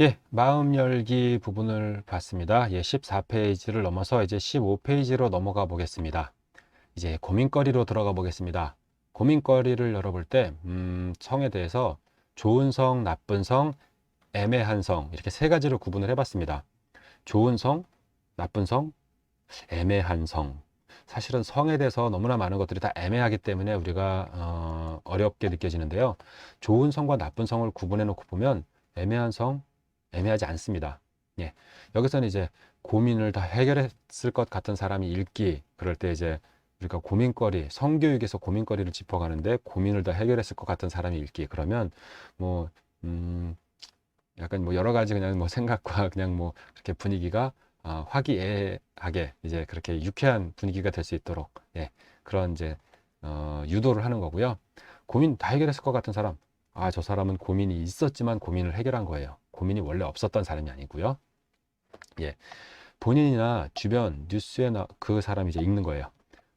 예, 마음 열기 부분을 봤습니다. 예, 14페이지를 넘어서 이제 15페이지로 넘어가 보겠습니다. 이제 고민거리로 들어가 보겠습니다. 고민거리를 열어볼 때, 성에 대해서 좋은 성, 나쁜 성, 애매한 성, 이렇게 세 가지로 구분을 해봤습니다. 좋은 성, 나쁜 성, 애매한 성. 사실은 성에 대해서 너무나 많은 것들이 다 애매하기 때문에 우리가 어렵게 느껴지는데요. 좋은 성과 나쁜 성을 구분해 놓고 보면 애매한 성, 애매하지 않습니다. 예. 여기서는 이제 고민을 다 해결했을 것 같은 사람이 읽기, 그럴 때 이제 우리가 고민거리, 성교육에서 고민거리를 짚어가는데 고민을 다 해결했을 것 같은 사람이 읽기. 그러면 뭐, 약간 뭐 여러 가지 그냥 뭐 생각과 그냥 뭐 그렇게 분위기가 화기애애하게 이제 그렇게 유쾌한 분위기가 될 수 있도록, 예, 그런 이제 유도를 하는 거고요. 고민 다 해결했을 것 같은 사람, 저 사람은 고민이 있었지만 고민을 해결한 거예요. 고민이 원래 없었던 사람이 아니고요. 예, 본인이나 주변 뉴스에 그 사람이 이제 읽는 거예요.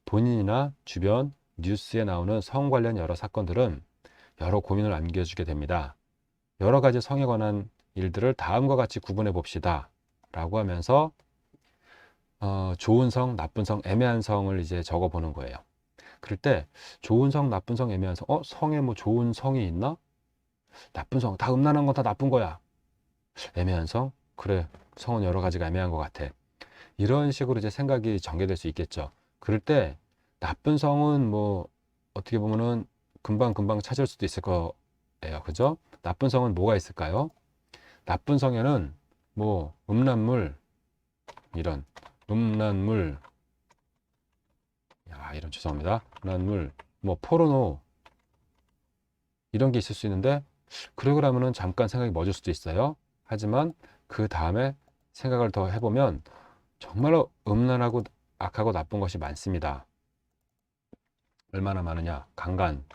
본인이나 주변 뉴스에 나오는 성 관련 여러 사건들은 여러 고민을 안겨주게 됩니다. 여러 가지 성에 관한 일들을 다음과 같이 구분해 봅시다 라고 하면서 좋은 성, 나쁜 성, 애매한 성을 이제 적어 보는 거예요. 그럴 때 좋은 성, 나쁜 성, 애매한 성, 성에 뭐 좋은 성이 있나? 나쁜 성, 다 음란한 건 다 나쁜 거야. 애매한 성? 그래, 성은 여러 가지가 애매한 것 같아. 이런 식으로 이제 생각이 전개될 수 있겠죠. 그럴 때 나쁜 성은 뭐 어떻게 보면은 금방금방 찾을 수도 있을 거예요. 그죠? 나쁜 성은 뭐가 있을까요? 나쁜 성에는 뭐 음란물, 이런 음란물, 이런 죄송합니다. 음란물, 뭐 포르노, 이런 게 있을 수 있는데, 그러고라면은 잠깐 생각이 멎을 수도 있어요. 하지만 그 다음에 생각을 더 해보면 정말로 음란하고 악하고 나쁜 것이 많습니다. 얼마나 많으냐? 강간,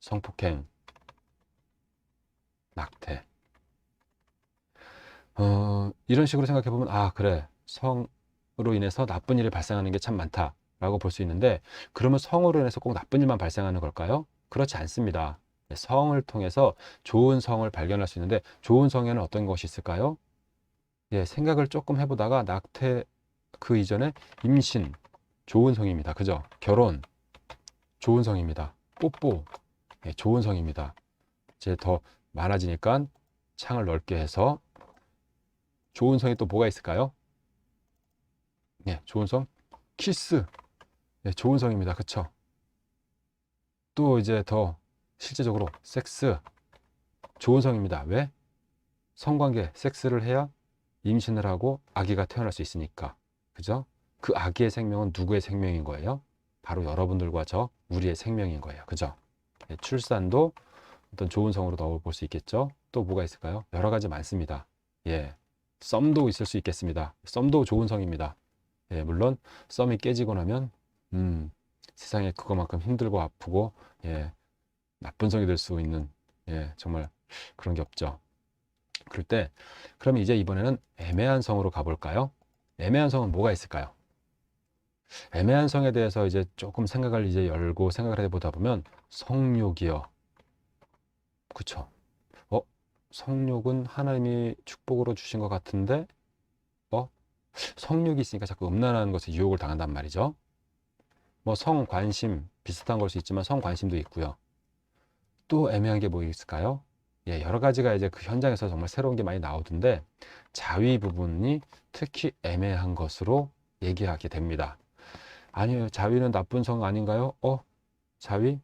성폭행, 낙태. 이런 식으로 생각해보면, 그래, 성으로 인해서 나쁜 일이 발생하는 게 참 많다라고 볼 수 있는데, 그러면 성으로 인해서 꼭 나쁜 일만 발생하는 걸까요? 그렇지 않습니다. 성을 통해서 좋은 성을 발견할 수 있는데, 좋은 성에는 어떤 것이 있을까요? 예, 생각을 조금 해보다가 낙태, 그 이전에 임신, 좋은 성입니다. 그죠? 결혼, 좋은 성입니다. 뽀뽀, 예, 좋은 성입니다. 이제 더 많아지니까 창을 넓게 해서 좋은 성이 또 뭐가 있을까요? 예, 좋은 성, 키스, 예, 좋은 성입니다. 그쵸? 또 이제 더 실제적으로 섹스, 좋은 성입니다. 왜? 성관계, 섹스를 해야 임신을 하고 아기가 태어날 수 있으니까. 그죠? 그 아기의 생명은 누구의 생명인 거예요? 바로 여러분들과 우리의 생명인 거예요. 그죠? 예, 출산도 어떤 좋은 성으로 넣어볼 수 있겠죠? 또 뭐가 있을까요? 여러 가지 많습니다. 예, 썸도 있을 수 있겠습니다. 썸도 좋은 성입니다. 예, 물론 썸이 깨지고 나면 세상에 그거만큼 힘들고 아프고, 예, 나쁜 성이 될 수 있는, 예, 정말 그런 게 없죠. 그럴 때 그러면 이제 이번에는 애매한 성으로 가볼까요? 애매한 성은 뭐가 있을까요? 애매한 성에 대해서 이제 조금 생각을 이제 열고 생각을 해보다 보면 성욕이요. 그쵸? 어? 성욕은 하나님이 축복으로 주신 것 같은데, 어? 성욕이 있으니까 자꾸 음란한 것에 유혹을 당한단 말이죠. 뭐 성관심 비슷한 걸 수 있지만 성관심도 있고요. 또 애매한 게 뭐 있을까요? 예, 여러 가지가 이제 그 현장에서 정말 새로운 게 많이 나오던데, 자위 부분이 특히 애매한 것으로 얘기하게 됩니다. 아니요, 자위는 나쁜 성 아닌가요? 자위?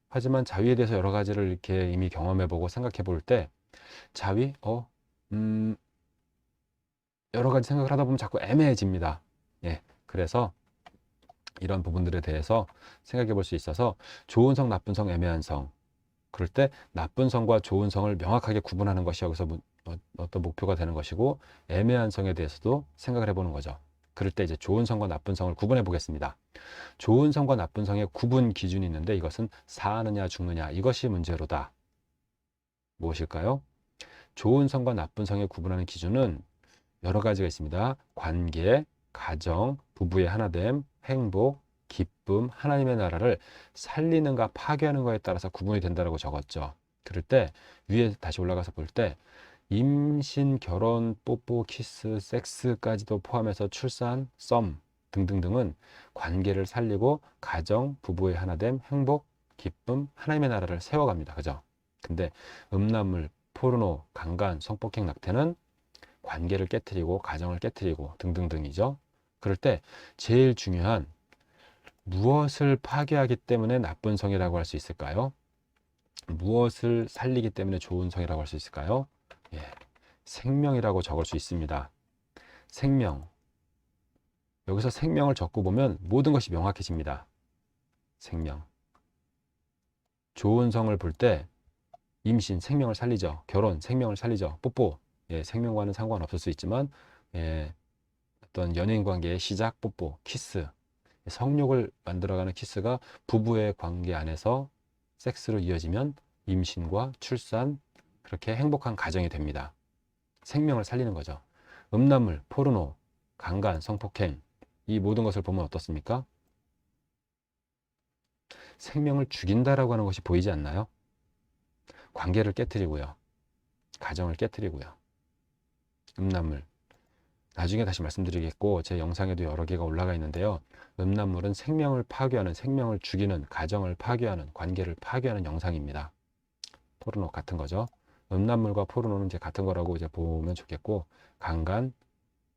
하지만 자위에 대해서 여러 가지를 이렇게 이미 경험해보고 생각해 볼 때, 자위? 여러 가지 생각을 하다 보면 자꾸 애매해집니다. 예, 그래서 이런 부분들에 대해서 생각해 볼 수 있어서 좋은 성, 나쁜 성, 애매한 성. 그럴 때 나쁜 성과 좋은 성을 명확하게 구분하는 것이 여기서 어떤 목표가 되는 것이고, 애매한 성에 대해서도 생각을 해보는 거죠. 그럴 때 이제 좋은 성과 나쁜 성을 구분해 보겠습니다. 좋은 성과 나쁜 성의 구분 기준이 있는데, 이것은 사느냐 죽느냐, 이것이 문제로다. 무엇일까요? 좋은 성과 나쁜 성의 구분하는 기준은 여러 가지가 있습니다. 관계, 가정, 부부의 하나됨, 행복, 기쁨, 하나님의 나라를 살리는가 파괴하는 거에 따라서 구분이 된다고 적었죠. 그럴 때 위에 다시 올라가서 볼 때 임신, 결혼, 뽀뽀, 키스, 섹스까지도 포함해서 출산, 썸 등등등은 관계를 살리고 가정, 부부의 하나됨, 행복, 기쁨, 하나님의 나라를 세워갑니다. 그죠? 근데 음란물, 포르노, 강간, 성폭행, 낙태는 관계를 깨트리고 가정을 깨트리고 등등등이죠. 그럴 때 제일 중요한 무엇을 파괴하기 때문에 나쁜 성이라고 할 수 있을까요? 무엇을 살리기 때문에 좋은 성이라고 할 수 있을까요? 예, 생명이라고 적을 수 있습니다. 생명. 여기서 생명을 적고 보면 모든 것이 명확해집니다. 생명. 좋은 성을 볼 때 임신, 생명을 살리죠. 결혼, 생명을 살리죠. 뽀뽀, 예, 생명과는 상관없을 수 있지만 예, 어떤 연인 관계의 시작, 뽀뽀, 키스, 성욕을 만들어가는 키스가 부부의 관계 안에서 섹스로 이어지면 임신과 출산, 그렇게 행복한 가정이 됩니다. 생명을 살리는 거죠. 음란물, 포르노, 강간, 성폭행, 이 모든 것을 보면 어떻습니까? 생명을 죽인다라고 하는 것이 보이지 않나요? 관계를 깨트리고요. 가정을 깨트리고요. 음란물. 나중에 다시 말씀드리겠고 제 영상에도 여러 개가 올라가 있는데요. 음란물은 생명을 파괴하는, 생명을 죽이는, 가정을 파괴하는, 관계를 파괴하는 영상입니다. 포르노 같은 거죠. 음란물과 포르노는 이제 같은 거라고 이제 보면 좋겠고, 강간,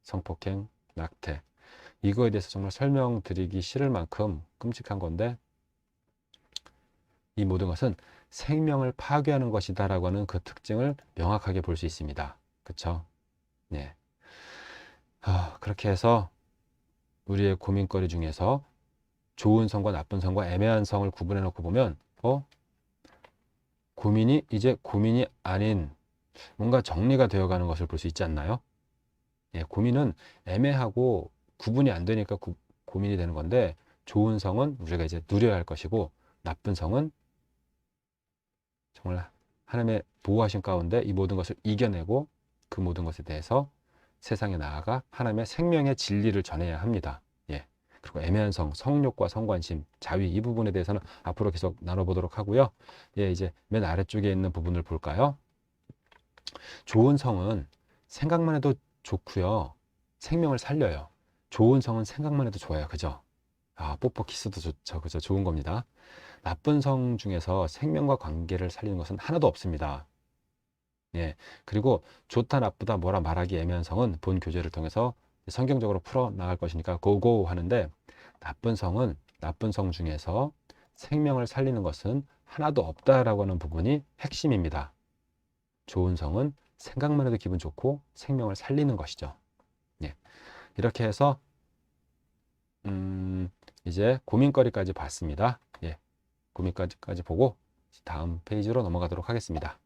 성폭행, 낙태. 이거에 대해서 정말 설명드리기 싫을 만큼 끔찍한 건데, 이 모든 것은 생명을 파괴하는 것이다라고 하는 그 특징을 명확하게 볼 수 있습니다. 그쵸? 네. 그렇게 해서 우리의 고민거리 중에서 좋은 성과 나쁜 성과 애매한 성을 구분해 놓고 보면, 고민이 이제 고민이 아닌 뭔가 정리가 되어 가는 것을 볼 수 있지 않나요? 예, 고민은 애매하고 구분이 안 되니까 고민이 되는 건데, 좋은 성은 우리가 이제 누려야 할 것이고, 나쁜 성은 정말 하나님의 보호하신 가운데 이 모든 것을 이겨내고 그 모든 것에 대해서 세상에 나아가 하나님의 생명의 진리를 전해야 합니다. 예. 그리고 애매한 성욕과 성관심, 자위 이 부분에 대해서는 앞으로 계속 나눠보도록 하고요. 예, 이제 맨 아래쪽에 있는 부분을 볼까요? 좋은 성은 생각만 해도 좋고요. 생명을 살려요. 좋은 성은 생각만 해도 좋아요. 그죠? 뽀뽀 키스도 좋죠. 그죠? 좋은 겁니다. 나쁜 성 중에서 생명과 관계를 살리는 것은 하나도 없습니다. 예. 그리고 좋다, 나쁘다, 뭐라 말하기 애매한 성은 본 교재를 통해서 성경적으로 풀어 나갈 것이니까 고고 하는데, 나쁜 성 중에서 생명을 살리는 것은 하나도 없다라고 하는 부분이 핵심입니다. 좋은 성은 생각만 해도 기분 좋고 생명을 살리는 것이죠. 예. 이렇게 해서 이제 고민거리까지 봤습니다. 예. 고민까지 보고 다음 페이지로 넘어가도록 하겠습니다.